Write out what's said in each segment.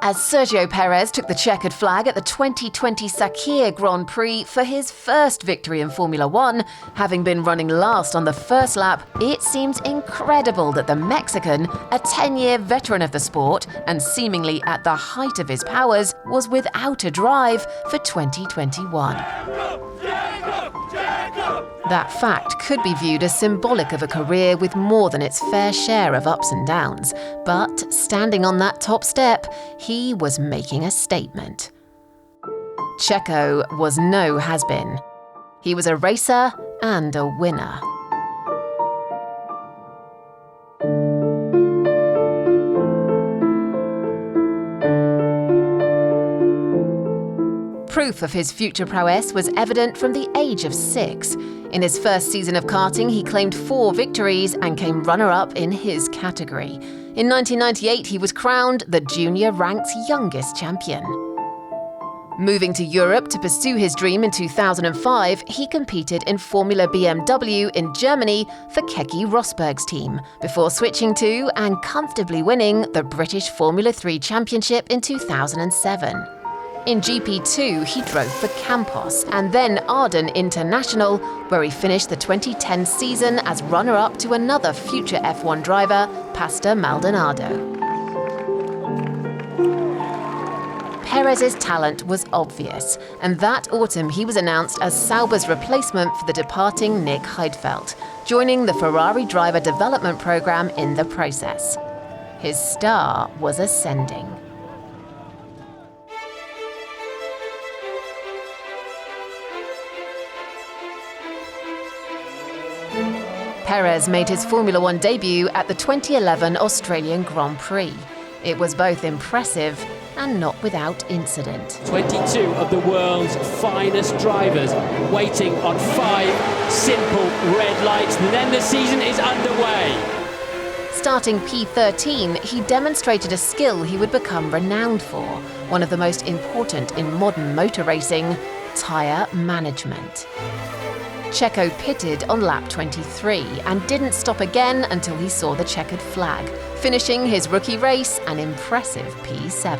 As Sergio Perez took the checkered flag at the 2020 Sakhir Grand Prix for his first victory in Formula One, having been running last on the first lap, it seems incredible that the Mexican, a 10-year veteran of the sport and seemingly at the height of his powers, was without a drive for 2021. That fact could be viewed as symbolic of a career with more than its fair share of ups and downs, but standing on that top step, he was making a statement. Checo was no has-been. He was a racer and a winner. Proof of his future prowess was evident from the age of 6. In his first season of karting, he claimed 4 victories and came runner-up in his category. In 1998, he was crowned the junior-ranked youngest champion. Moving to Europe to pursue his dream in 2005, he competed in Formula BMW in Germany for Keke Rosberg's team, before switching to and comfortably winning the British Formula 3 Championship in 2007. In GP2, he drove for Campos and then Arden International, where he finished the 2010 season as runner-up to another future F1 driver, Pastor Maldonado. Perez's talent was obvious, and that autumn he was announced as Sauber's replacement for the departing Nick Heidfeld, joining the Ferrari driver development program in the process. His star was ascending. Perez made his Formula One debut at the 2011 Australian Grand Prix. It was both impressive and not without incident. 22 of the world's finest drivers waiting on 5 simple red lights, and then the season is underway. Starting P13, he demonstrated a skill he would become renowned for, one of the most important in modern motor racing: tyre management. Checo pitted on lap 23 and didn't stop again until he saw the checkered flag, finishing his rookie race an impressive P7.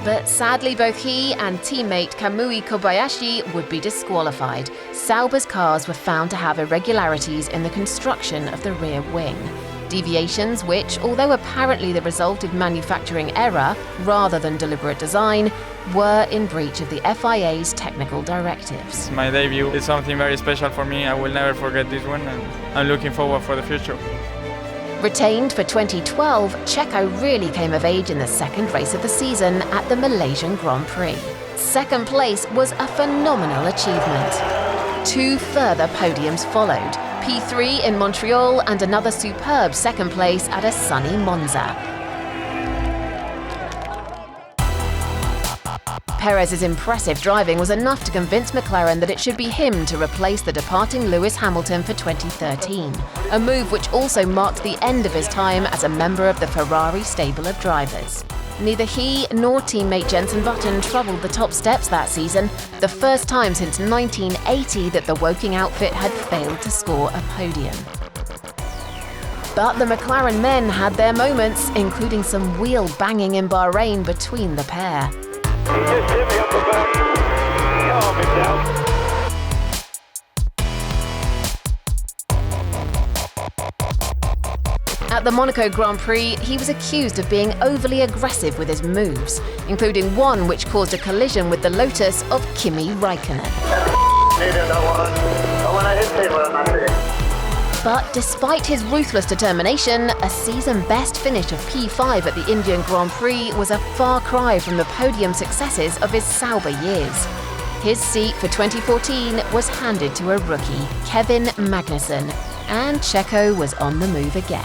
But sadly, both he and teammate Kamui Kobayashi would be disqualified. Sauber's cars were found to have irregularities in the construction of the rear wing. Deviations which, although apparently the result of manufacturing error rather than deliberate design, were in breach of the FIA's technical directives. My debut is something very special for me. I will never forget this one, and I'm looking forward for the future. Retained for 2012, Checo really came of age in the second race of the season at the Malaysian Grand Prix. Second place was a phenomenal achievement. 2 further podiums followed, P3 in Montreal and another superb second place at a sunny Monza. Perez's impressive driving was enough to convince McLaren that it should be him to replace the departing Lewis Hamilton for 2013, a move which also marked the end of his time as a member of the Ferrari stable of drivers. Neither he nor teammate Jenson Button troubled the top steps that season, the first time since 1980 that the Woking outfit had failed to score a podium. But the McLaren men had their moments, including some wheel banging in Bahrain between the pair. He just hit me up the back. Calm him down. At the Monaco Grand Prix, he was accused of being overly aggressive with his moves, including one which caused a collision with the Lotus of Kimi Räikkönen. But despite his ruthless determination, a season-best finish of P5 at the Indian Grand Prix was a far cry from the podium successes of his Sauber years. His seat for 2014 was handed to a rookie, Kevin Magnussen, and Checo was on the move again.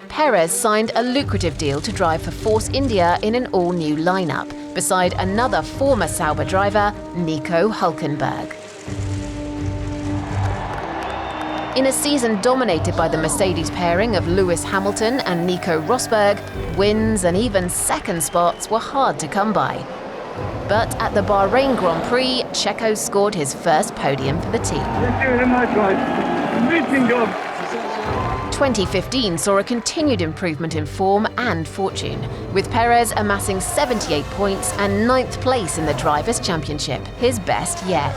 Perez signed a lucrative deal to drive for Force India in an all-new lineup, beside another former Sauber driver, Nico Hülkenberg. In a season dominated by the Mercedes pairing of Lewis Hamilton and Nico Rosberg, wins and even second spots were hard to come by. But at the Bahrain Grand Prix, Checo scored his first podium for the team. Let's do it in my drive. Amazing job. 2015 saw a continued improvement in form and fortune, with Perez amassing 78 points and 9th place in the Drivers' Championship, his best yet.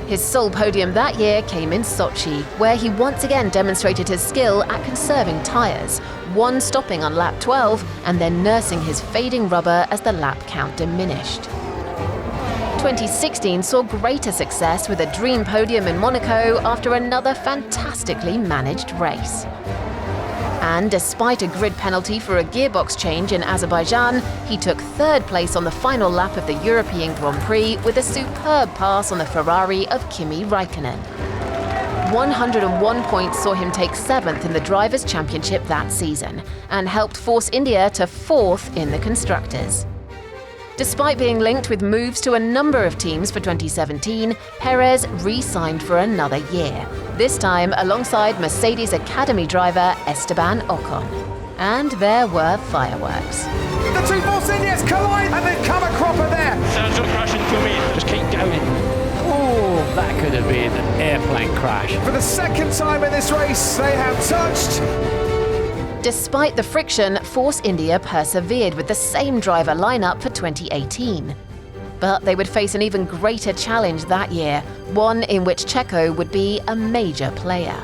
His sole podium that year came in Sochi, where he once again demonstrated his skill at conserving tyres, one stopping on lap 12 and then nursing his fading rubber as the lap count diminished. 2016 saw greater success with a dream podium in Monaco after another fantastically managed race. And despite a grid penalty for a gearbox change in Azerbaijan, he took 3rd place on the final lap of the European Grand Prix with a superb pass on the Ferrari of Kimi Räikkönen. 101 points saw him take 7th in the Drivers' Championship that season and helped force India to 4th in the Constructors. Despite being linked with moves to a number of teams for 2017, Perez re-signed for another year, this time alongside Mercedes Academy driver Esteban Ocon. And there were fireworks. The two Force Indias collide and then come a cropper there. Sergio crashing to me. Just keep going. Oh, that could have been an airplane crash. For the second time in this race, they have touched. Despite the friction, Force India persevered with the same driver lineup for 2018. But they would face an even greater challenge that year, one in which Checo would be a major player.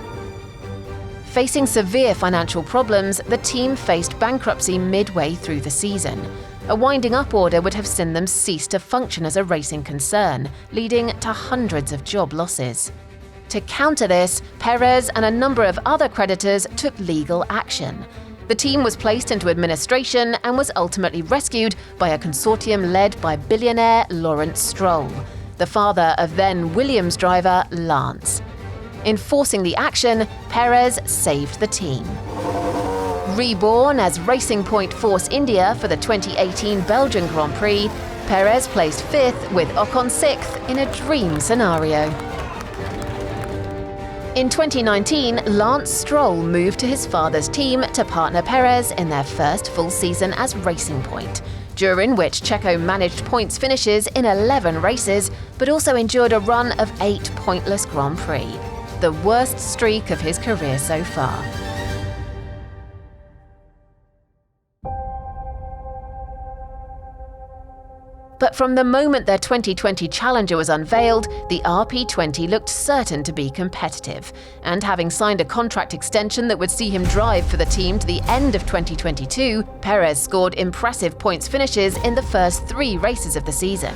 Facing severe financial problems, the team faced bankruptcy midway through the season. A winding up order would have seen them cease to function as a racing concern, leading to hundreds of job losses. To counter this, Perez and a number of other creditors took legal action. The team was placed into administration and was ultimately rescued by a consortium led by billionaire Lawrence Stroll, the father of then Williams driver Lance. In forcing the action, Perez saved the team. Reborn as Racing Point Force India for the 2018 Belgian Grand Prix, Perez placed 5th with Ocon 6th in a dream scenario. In 2019, Lance Stroll moved to his father's team to partner Perez in their first full season as Racing Point, during which Checo managed points finishes in 11 races, but also endured a run of 8 pointless Grand Prix, the worst streak of his career so far. But from the moment their 2020 Challenger was unveiled, the RP20 looked certain to be competitive. And having signed a contract extension that would see him drive for the team to the end of 2022, Perez scored impressive points finishes in the first 3 races of the season.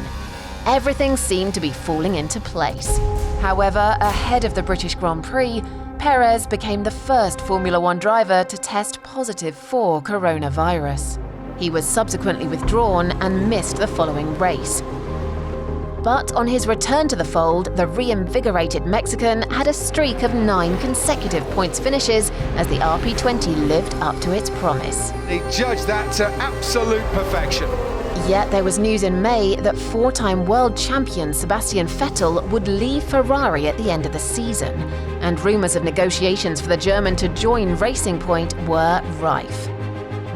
Everything seemed to be falling into place. However, ahead of the British Grand Prix, Perez became the first Formula One driver to test positive for coronavirus. He was subsequently withdrawn and missed the following race. But on his return to the fold, the reinvigorated Mexican had a streak of 9 consecutive points finishes as the RP20 lived up to its promise. They judged that to absolute perfection. Yet there was news in May that 4-time world champion Sebastian Vettel would leave Ferrari at the end of the season, and rumours of negotiations for the German to join Racing Point were rife.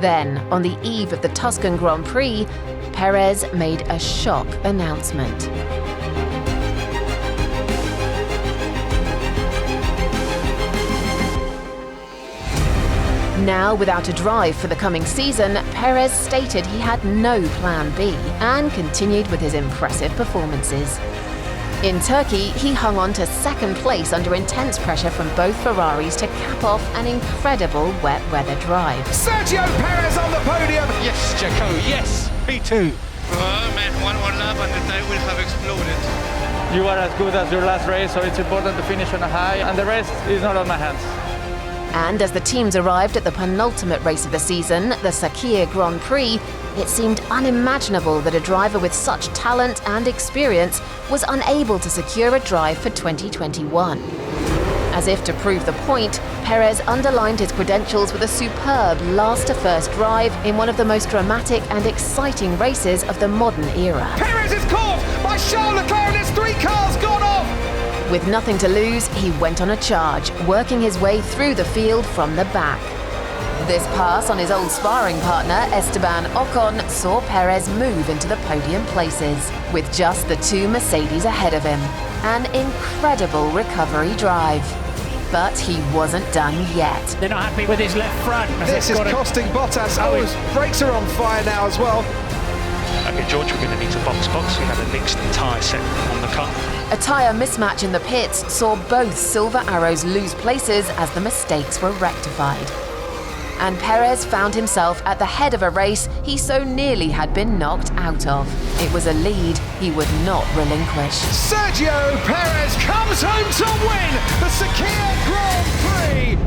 Then, on the eve of the Tuscan Grand Prix, Perez made a shock announcement. Now, without a drive for the coming season, Perez stated he had no plan B and continued with his impressive performances. In Turkey, he hung on to 2nd place under intense pressure from both Ferraris to cap off an incredible wet weather drive. Sergio Perez on the podium. Yes, Checo, yes, P2. Oh man, one more lap and the tire will have exploded. You are as good as your last race, so it's important to finish on a high, and the rest is not on my hands. And as the teams arrived at the penultimate race of the season, the Sakhir Grand Prix, it seemed unimaginable that a driver with such talent and experience was unable to secure a drive for 2021. As if to prove the point, Perez underlined his credentials with a superb last-to-first drive in one of the most dramatic and exciting races of the modern era. Perez is caught by Charles Leclerc and his 3 cars gone off. With nothing to lose, he went on a charge, working his way through the field from the back. This pass on his old sparring partner Esteban Ocon saw Perez move into the podium places, with just the two Mercedes ahead of him. An incredible recovery drive. But he wasn't done yet. They're not happy with his left front. This is costing Bottas. Oh, his brakes are on fire now as well. Okay, George, we're going to need to box. We have a mixed tyre set on the car. A tyre mismatch in the pits saw both Silver Arrows lose places as the mistakes were rectified. And Perez found himself at the head of a race he so nearly had been knocked out of. It was a lead he would not relinquish. Sergio Perez comes home to win the Sakhir Grand Prix.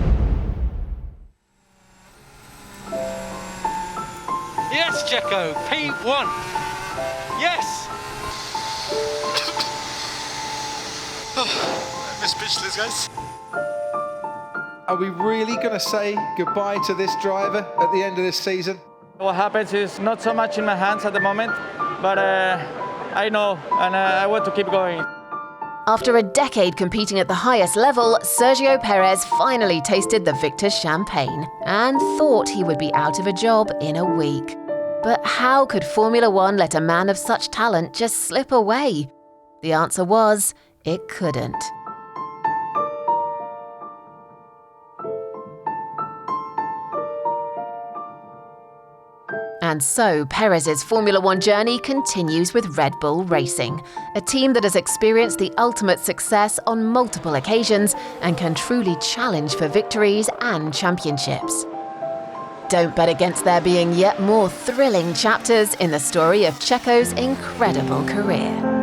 Yes, Checo, P1. Yes. I'm speechless, guys. Are we really going to say goodbye to this driver at the end of this season? What happens is not so much in my hands at the moment, but I know, and I want to keep going. After a decade competing at the highest level, Sergio Perez finally tasted the victor's champagne and thought he would be out of a job in a week. But how could Formula One let a man of such talent just slip away? The answer was, it couldn't. And so Perez's Formula One journey continues with Red Bull Racing, a team that has experienced the ultimate success on multiple occasions and can truly challenge for victories and championships. Don't bet against there being yet more thrilling chapters in the story of Checo's incredible career.